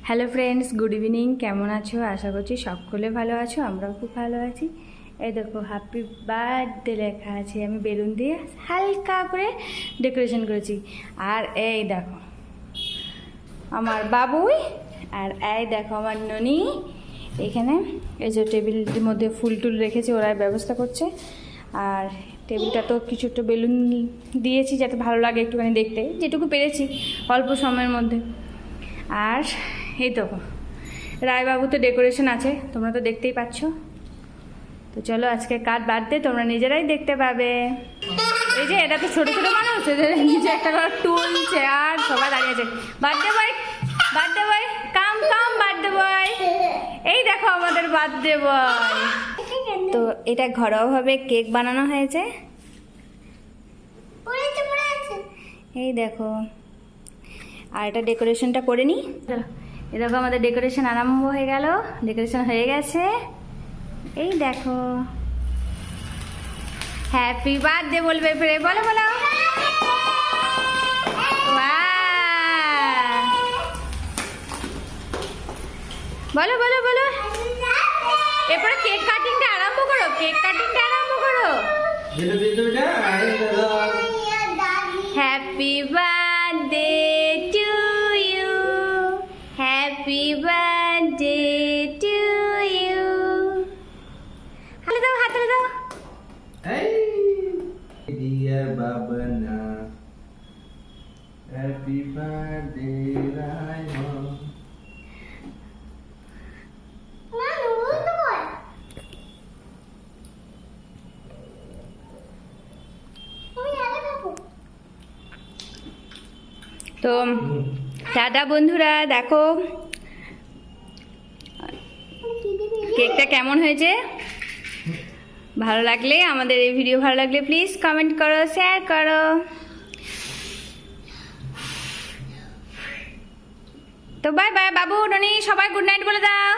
Hello friends, good evening. কেমন আছো? আশা করছি সকলে ভালো আছো, আমরাও খুব ভালো আছি। এই দেখো, হ্যাপি বার্থডে লেখা আছে, আমি বেলুন দিয়ে হালকা করে ডেকোরেশন করেছি। আর এই দেখো আমার বাবুই, আর এই দেখো আমার ননি। এখানে এই যে টেবিলটির মধ্যে ফুল টুল রেখেছে, ওরা ব্যবস্থা করছে। আর টেবিলটা তো কিছু একটা বেলুন দিয়েছি যাতে ভালো লাগে একটুখানি দেখতে, যেটুকু পেরেছি অল্প সময়ের মধ্যে। আর এই তো রায়বাবু তো ডেকোরেশন আছে, তোমরা তো দেখতেই পাচ্ছ। তো চলো, আজকে কার বার্থডে তোমরা নিজেরাই দেখতে পাবে। এই যে এটা তো ছোটো ছোটো মানুষ, এদের নিচে একটা করে টুল চেয়ার সবাই দাঁড়িয়ে আছে। বার্থডে বয়, বার্থডে বয়, কাম কাম বার্থডে বয়। এই দেখো আমাদের বার্থডে বয়। তো এটা ঘরোয়াভাবে কেক বানানো হয়েছে। এই দেখো, আর এটা ডেকোরেশনটা করে নিই। এই দেখো আমাদের ডেকোরেশন আরম্ভ হয়ে গেল, ডেকোরেশন হয়ে গেছে। এই দেখো, হ্যাপি বার্থডে বলবে, ফিরে বলো বলো। বলো বলো বলো, এরপরে কেক কাটিংটা আরম্ভ করো, কেক কাটিংটা আরম্ভ করো। Happy birthday to you, happy birthday to you. হাতে দাও, হাতে দাও। Dear Babana, happy birthday, Raimo. তো দাদা বন্ধুরা, দেখো কেকটা কেমন হয়েছে। ভালো লাগলে, আমাদের এই ভিডিও ভালো লাগলে প্লিজ কমেন্ট করো, শেয়ার করো। তো বাই বাই বাবু, ননি, সবাই গুড নাইট বলে দাও।